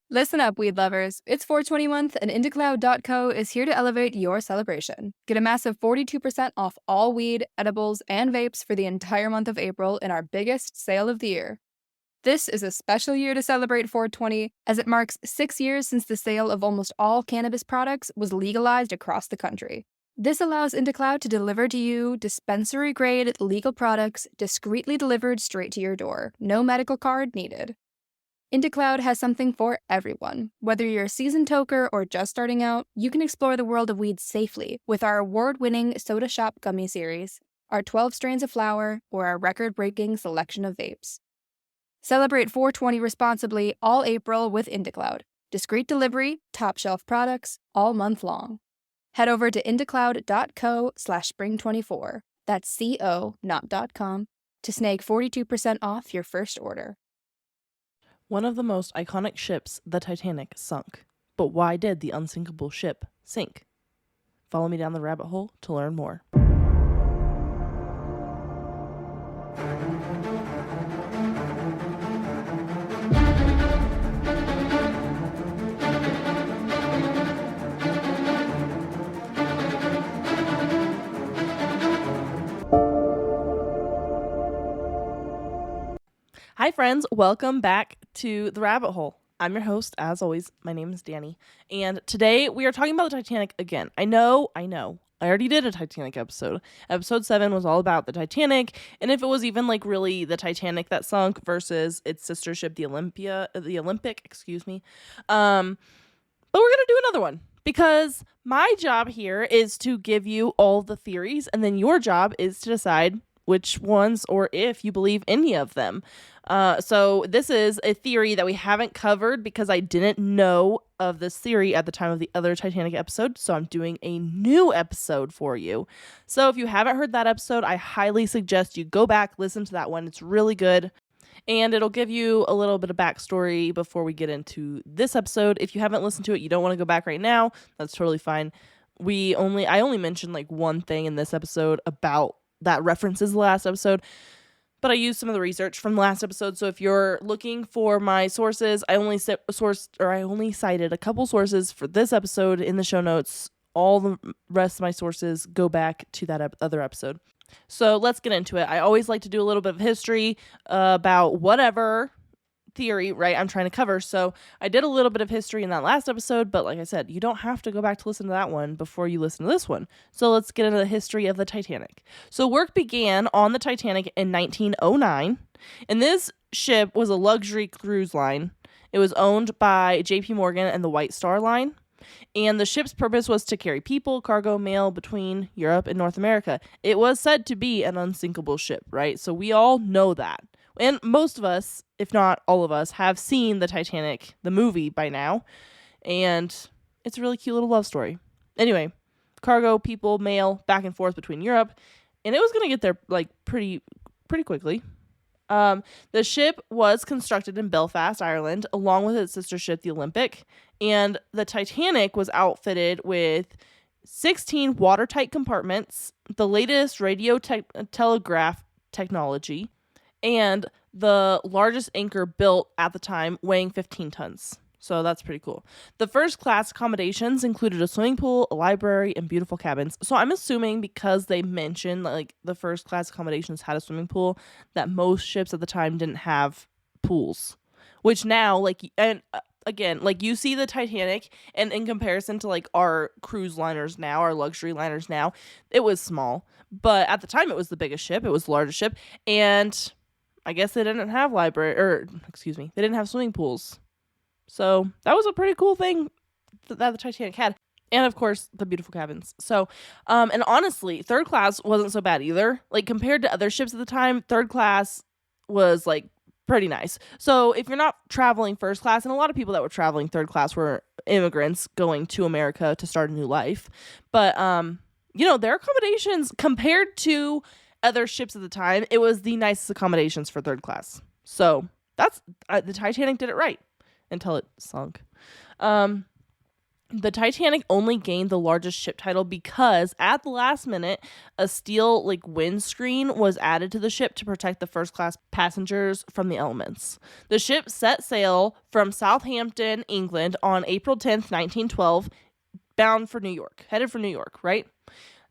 Listen up, weed lovers. It's 420 month, and IndieCloud.co is here to elevate your celebration. Get a massive 42% off all weed, edibles, and vapes for the entire month of April in our biggest sale of the year. This is a special year to celebrate 420, as it marks 6 years since the sale of almost all cannabis products was legalized across the country. This allows IndieCloud to deliver to you dispensary-grade legal products discreetly delivered straight to your door. No medical card needed. IndieCloud has something for everyone. Whether you're a seasoned toker or just starting out, you can explore the world of weed safely with our award-winning Soda Shop Gummy Series, our 12 strains of flower, or our record-breaking selection of vapes. Celebrate 420 responsibly all April with IndieCloud. Discreet delivery, top-shelf products, all month long. Head over to indiecloud.co/spring24, that's C-O, not .com, to snag 42% off your first order. One of the most iconic ships, the Titanic, sunk. But why did the unsinkable ship sink? Follow me down the rabbit hole to learn more. Hi friends, welcome back to the rabbit hole. I'm your host, as always. My name is Danny, and today we are talking about the Titanic again. I know. I already did a Titanic episode. Episode 7 was all about the Titanic, and if it was even like really the Titanic that sunk versus its sister ship, the Olympic, excuse me. But we're gonna do another one because my job here is to give you all the theories, and then your job is to decide which ones or if you believe any of them. So this is a theory that we haven't covered because I didn't know of this theory at the time of the other Titanic episode. So I'm doing a new episode for you. So if you haven't heard that episode, I highly suggest you go back, listen to that one. It's really good. And it'll give you a little bit of backstory before we get into this episode. If you haven't listened to it, you don't want to go back right now, that's totally fine. I only mentioned like one thing in this episode about that references the last episode, but I used some of the research from the last episode. So if you're looking for my sources, I only cited a couple sources for this episode in the show notes. All the rest of my sources go back to that other episode. So let's get into it. I always like to do a little bit of history about whatever theory, right, I'm trying to cover. So I did a little bit of history in that last episode, but like I said, you don't have to go back to listen to that one before you listen to this one. So let's get into the history of the Titanic. So work began on the Titanic in 1909, and this ship was a luxury cruise line. It was owned by JP Morgan and the White Star Line, and the ship's purpose was to carry people, cargo, mail between Europe and North America. It was said to be an unsinkable ship, right? So we all know that. And most of us, if not all of us, have seen the Titanic, the movie, by now. And it's a really cute little love story. Anyway, cargo, people, mail, back and forth between Europe. And it was going to get there like pretty quickly. The ship was constructed in Belfast, Ireland, along with its sister ship, the Olympic. And the Titanic was outfitted with 16 watertight compartments, the latest telegraph technology, and the largest anchor built at the time, weighing 15 tons. So that's pretty cool. The first class accommodations included a swimming pool, a library, and beautiful cabins. So I'm assuming because they mentioned like the first class accommodations had a swimming pool, that most ships at the time didn't have pools. Which now, again, like you see the Titanic, and in comparison to like our cruise liners now, our luxury liners now, it was small. But at the time, it was the biggest ship. It was the largest ship. And I guess they didn't have they didn't have swimming pools. So that was a pretty cool thing that the Titanic had. And of course, the beautiful cabins. So, and honestly, third class wasn't so bad either. Like compared to other ships at the time, third class was like pretty nice. So if you're not traveling first class, and a lot of people that were traveling third class were immigrants going to America to start a new life. But, their accommodations compared to other ships at the time, it was the nicest accommodations for third class. So that's the Titanic did it right until it sunk. The Titanic only gained the largest ship title because at the last minute, a steel windscreen was added to the ship to protect the first class passengers from the elements. The ship set sail from Southampton, England on April 10th, 1912, headed for New York, right?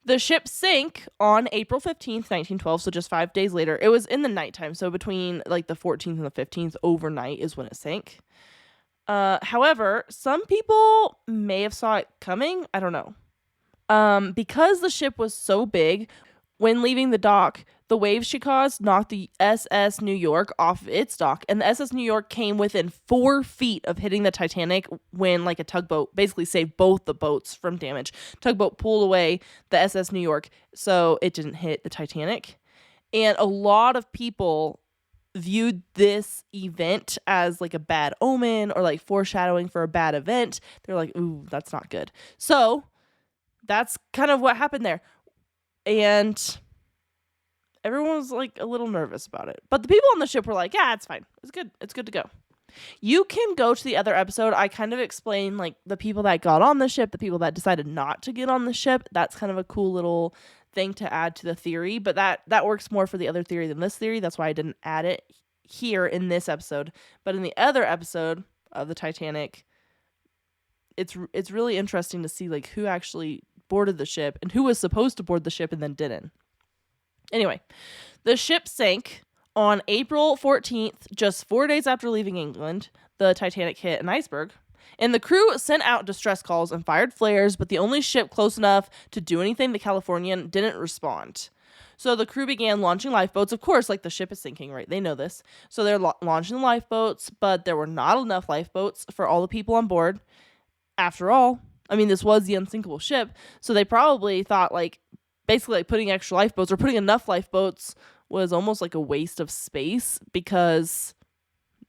The ship sank on April 15th, 1912, so just 5 days later. It was in the nighttime, so between the 14th and the 15th overnight is when it sank. However, some people may have saw it coming. I don't know. Because the ship was so big, when leaving the dock, the waves she caused knocked the SS New York off of its dock, and the SS New York came within 4 feet of hitting the Titanic when a tugboat basically saved both the boats from damage. Tugboat pulled away the SS New York, so it didn't hit the Titanic. And a lot of people viewed this event as a bad omen or foreshadowing for a bad event. They're like, ooh, that's not good. So that's kind of what happened there. And everyone was a little nervous about it. But the people on the ship were like, yeah, it's fine. It's good. It's good to go. You can go to the other episode. I kind of explain the people that got on the ship, the people that decided not to get on the ship. That's kind of a cool little thing to add to the theory, but that works more for the other theory than this theory. That's why I didn't add it here in this episode. But in the other episode of the Titanic, it's really interesting to see who actually boarded the ship and who was supposed to board the ship and then didn't. Anyway, the ship sank on April 14th, just 4 days after leaving England. The Titanic hit an iceberg. And the crew sent out distress calls and fired flares, but the only ship close enough to do anything, the Californian, didn't respond. So the crew began launching lifeboats. Of course, the ship is sinking, right? They know this. So they're launching lifeboats, but there were not enough lifeboats for all the people on board. After all, this was the unsinkable ship, so they probably thought, basically putting extra lifeboats or putting enough lifeboats was almost a waste of space because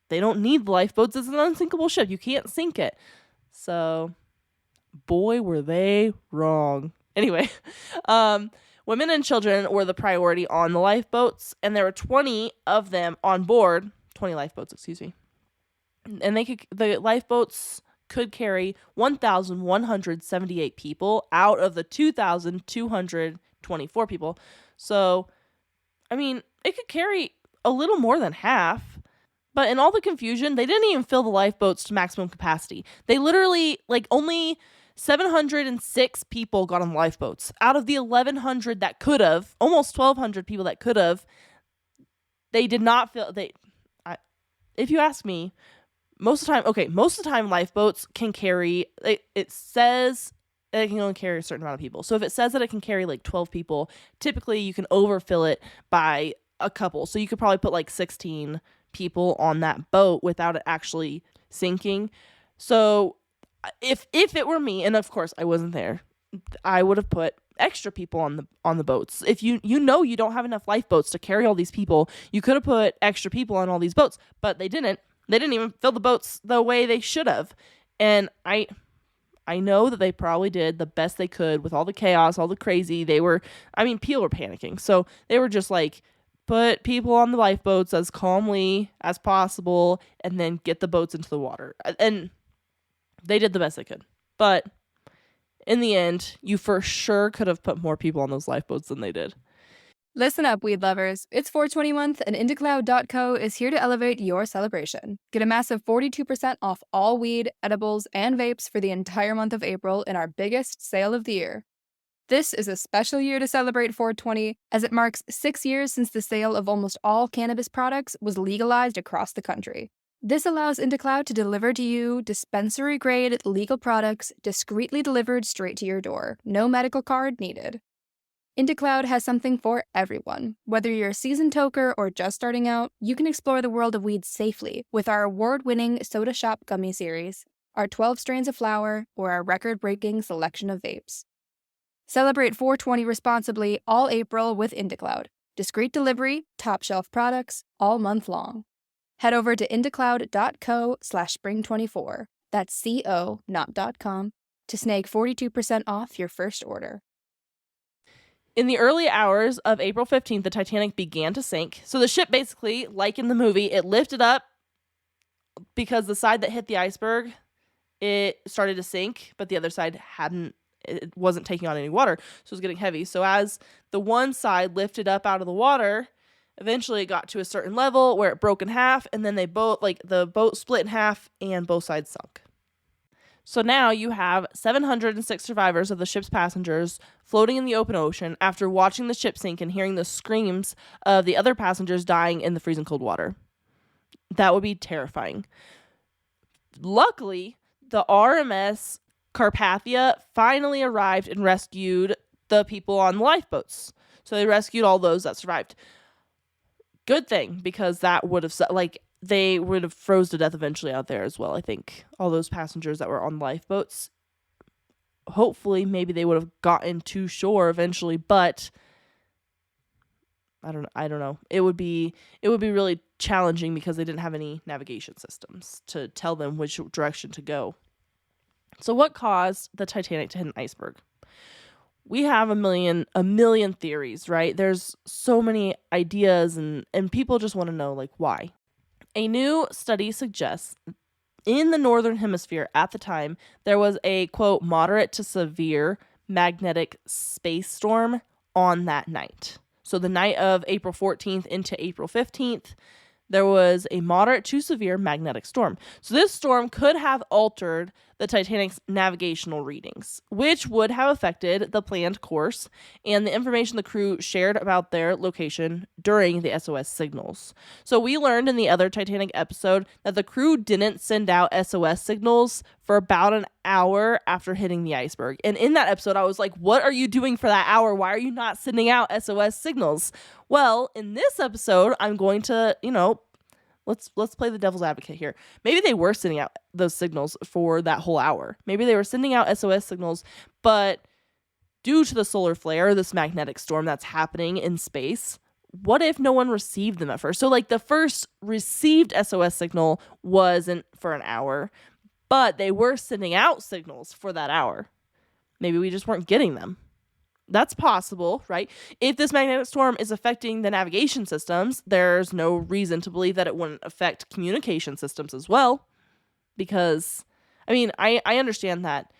they don't need the lifeboats. It's an unsinkable ship. You can't sink it. So, boy, were they wrong. Anyway, women and children were the priority on the lifeboats, and there were 20 of them on board. 20 lifeboats, excuse me. And the lifeboats could carry 1,178 people out of the 2,224 people. So, it could carry a little more than half. But in all the confusion, they didn't even fill the lifeboats to maximum capacity. They literally, only 706 people got on the lifeboats. Out of the 1,100 that could have, almost 1,200 people that could have, they did not fill. If you ask me, most of the time lifeboats can carry, it says it can only carry a certain amount of people. So if it says that it can carry 12 people, typically you can overfill it by a couple. So you could probably put 16 people on that boat without it actually sinking. So if it were me, and of course I wasn't there, I would have put extra people on the boats. If you don't have enough lifeboats to carry all these people, you could have put extra people on all these boats, but they didn't. They didn't even fill the boats the way they should have. And I know that they probably did the best they could with all the chaos, all the crazy. People were panicking. So they were just put people on the lifeboats as calmly as possible and then get the boats into the water. And they did the best they could. But in the end, you for sure could have put more people on those lifeboats than they did. Listen up, weed lovers. It's 420 month, and IndieCloud.co is here to elevate your celebration. Get a massive 42% off all weed, edibles, and vapes for the entire month of April in our biggest sale of the year. This is a special year to celebrate 420, as it marks 6 years since the sale of almost all cannabis products was legalized across the country. This allows IndieCloud to deliver to you dispensary-grade legal products discreetly delivered straight to your door. No medical card needed. IndieCloud has something for everyone. Whether you're a seasoned toker or just starting out, you can explore the world of weed safely with our award-winning Soda Shop Gummy Series, our 12 strains of flower, or our record-breaking selection of vapes. Celebrate 420 responsibly all April with IndieCloud. Discreet delivery, top-shelf products, all month long. Head over to indiecloud.co/spring24, that's CO, not .com, to snag 42% off your first order. In the early hours of April 15th, the Titanic began to sink. So the ship basically, like in the movie, it lifted up because the side that hit the iceberg, it started to sink, but the other side it wasn't taking on any water, so it was getting heavy. So as the one side lifted up out of the water, eventually it got to a certain level where it broke in half, and then the boat split in half and both sides sunk. So now you have 706 survivors of the ship's passengers floating in the open ocean after watching the ship sink and hearing the screams of the other passengers dying in the freezing cold water. That would be terrifying. Luckily, the RMS Carpathia finally arrived and rescued the people on the lifeboats. So they rescued all those that survived. Good thing, because that would have, they would have froze to death eventually out there as well, I think. All those passengers that were on lifeboats. Hopefully, maybe they would have gotten to shore eventually, but I don't know. It would be really challenging because they didn't have any navigation systems to tell them which direction to go. So what caused the Titanic to hit an iceberg? We have a million theories, right? There's so many ideas and people just want to know, like, why. A new study suggests in the northern hemisphere at the time, there was a, quote, moderate to severe magnetic space storm on that night. So the night of April 14th into April 15th, there was a moderate to severe magnetic storm. So this storm could have altered the Titanic's navigational readings, which would have affected the planned course and the information the crew shared about their location during the SOS signals. So we learned in the other Titanic episode that the crew didn't send out SOS signals for about an hour after hitting the iceberg. And in that episode, I was like, what are you doing for that hour? Why are you not sending out SOS signals? Well, in this episode, I'm going to, let's play the devil's advocate here. Maybe they were sending out those signals for that whole hour. Maybe they were sending out SOS signals, but due to the solar flare, this magnetic storm that's happening in space, what if no one received them at first? So the first received SOS signal wasn't for an hour, but they were sending out signals for that hour. Maybe we just weren't getting them. That's possible, right? If this magnetic storm is affecting the navigation systems, there's no reason to believe that it wouldn't affect communication systems as well. Because, I understand that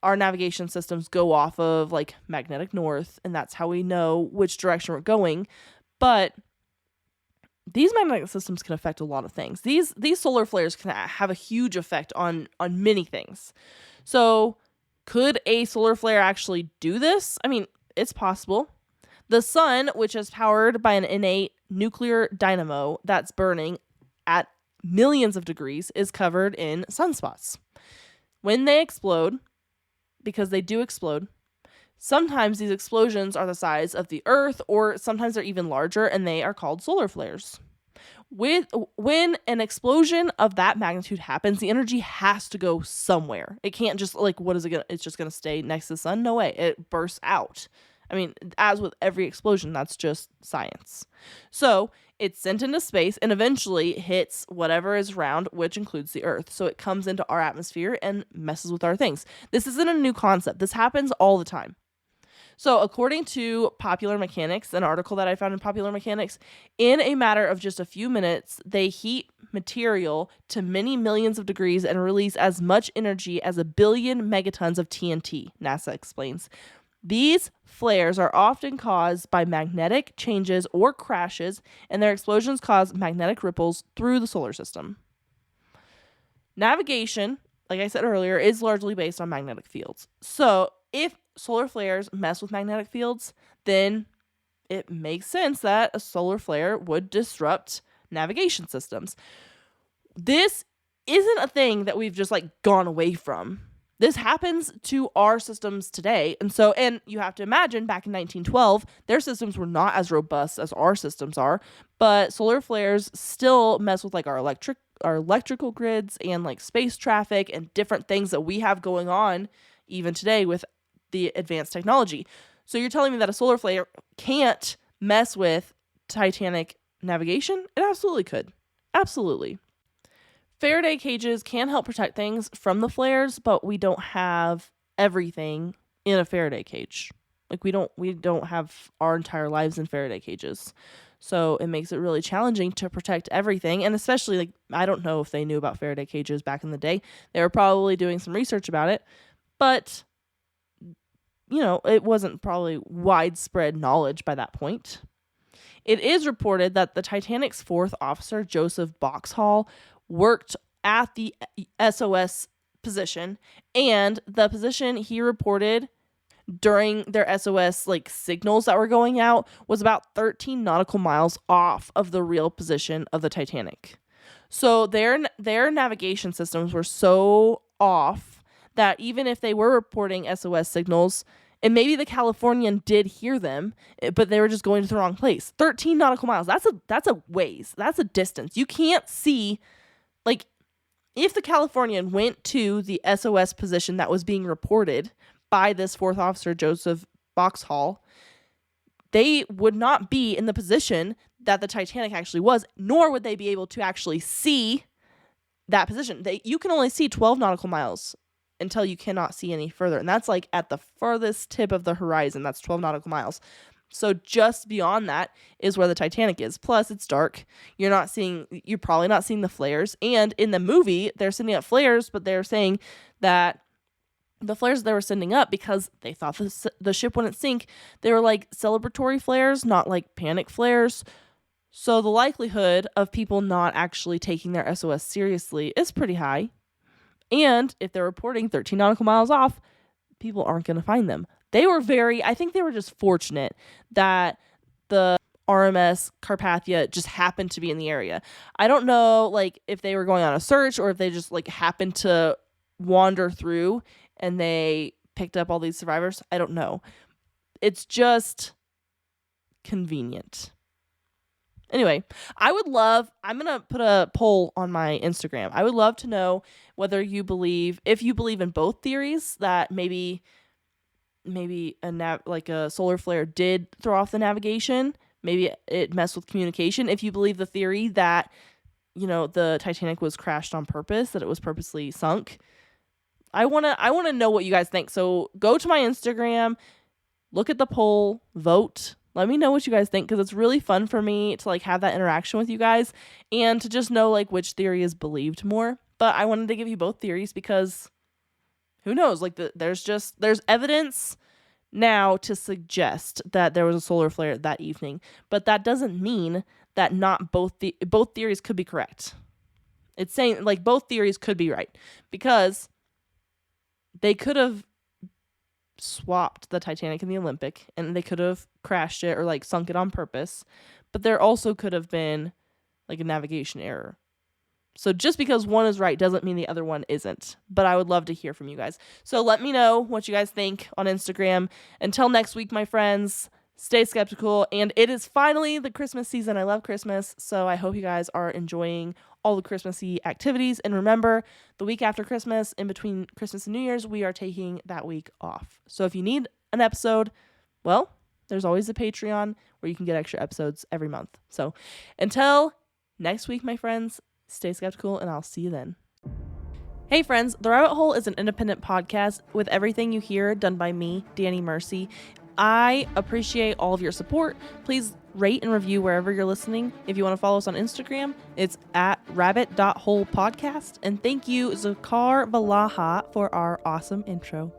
our navigation systems go off of magnetic north, and that's how we know which direction we're going. But these magnetic systems can affect a lot of things. These solar flares can have a huge effect on many things. So could a solar flare actually do this? It's possible. The sun, which is powered by an innate nuclear dynamo that's burning at millions of degrees, is covered in sunspots. When they explode, because they do explode, sometimes these explosions are the size of the Earth, or sometimes they're even larger, and they are called solar flares. When an explosion of that magnitude happens, the energy has to go somewhere. It can't just it's just going to stay next to the sun? No way. It bursts out. As with every explosion, that's just science. So it's sent into space and eventually hits whatever is around, which includes the Earth. So it comes into our atmosphere and messes with our things. This isn't a new concept. This happens all the time. So according to Popular Mechanics, an article that I found in Popular Mechanics, in a matter of just a few minutes, they heat material to many millions of degrees and release as much energy as 1 billion megatons of TNT, NASA explains. These flares are often caused by magnetic changes or crashes, and their explosions cause magnetic ripples through the solar system. Navigation, like I said earlier, is largely based on magnetic fields. So if solar flares mess with magnetic fields, then it makes sense that a solar flare would disrupt navigation systems. This isn't a thing that we've just gone away from. This happens to our systems today. And you have to imagine back in 1912, their systems were not as robust as our systems are, but solar flares still mess with our electrical grids and space traffic and different things that we have going on even today with the advanced technology. So you're telling me that a solar flare can't mess with Titanic navigation? It absolutely could. Absolutely. Faraday cages can help protect things from the flares, but we don't have everything in a Faraday cage. We don't have our entire lives in Faraday cages. So it makes it really challenging to protect everything. And especially, like, I don't know if they knew about Faraday cages back in the day. They were probably doing some research about it. But, it wasn't probably widespread knowledge by that point. It is reported that the Titanic's fourth officer, Joseph Boxhall, worked at the SOS position, and the position he reported during their SOS signals that were going out was about 13 nautical miles off of the real position of the Titanic. So their navigation systems were so off that even if they were reporting SOS signals, and maybe the Californian did hear them, but they were just going to the wrong place. 13 nautical miles. That's a ways. That's a distance. You can't see, if the Californian went to the SOS position that was being reported by this fourth officer, Joseph Boxhall, they would not be in the position that the Titanic actually was, nor would they be able to actually see that position. You can only see 12 nautical miles until you cannot see any further. And that's at the farthest tip of the horizon. That's 12 nautical miles. So just beyond that is where the Titanic is. Plus, it's dark. You're probably not seeing the flares. And in the movie, they're sending up flares, but they're saying that the flares they were sending up, because they thought the ship wouldn't sink, they were celebratory flares, not panic flares. So the likelihood of people not actually taking their SOS seriously is pretty high. And if they're reporting 13 nautical miles off, people aren't going to find them. I think they were just fortunate that the RMS Carpathia just happened to be in the area. I don't know, if they were going on a search or if they just, happened to wander through and they picked up all these survivors. I don't know. It's just convenient. Anyway, I'm going to put a poll on my Instagram. I would love to know whether if you believe in both theories, that maybe a solar flare did throw off the navigation. Maybe it messed with communication. If you believe the theory that, the Titanic was crashed on purpose, that it was purposely sunk. I want to know what you guys think. So go to my Instagram, look at the poll, vote. Let me know what you guys think, because it's really fun for me to have that interaction with you guys and to just know which theory is believed more. But I wanted to give you both theories because who knows? There's evidence now to suggest that there was a solar flare that evening, but that doesn't mean that not both theories could be correct. It's saying both theories could be right, because they could have swapped the Titanic and the Olympic, and they could have crashed it or sunk it on purpose, but there also could have been a navigation error. So just because one is right doesn't mean the other one isn't. But I would love to hear from you guys. So let me know what you guys think on Instagram. Until next week, my friends, stay skeptical. And it is finally the Christmas season. I love Christmas. So I hope you guys are enjoying all the Christmassy activities. And remember, the week after Christmas, in between Christmas and New Year's, we are taking that week off. So if you need an episode, well, there's always the Patreon where you can get extra episodes every month. So until next week, my friends, stay skeptical, and I'll see you then. Hey friends, The Rabbit Hole is an independent podcast with everything you hear done by me, Danny Mercy. I appreciate all of your support. Please rate and review wherever you're listening. If you want to follow us on Instagram, it's at rabbit.holepodcast. And thank you, Zakar Valaha, for our awesome intro.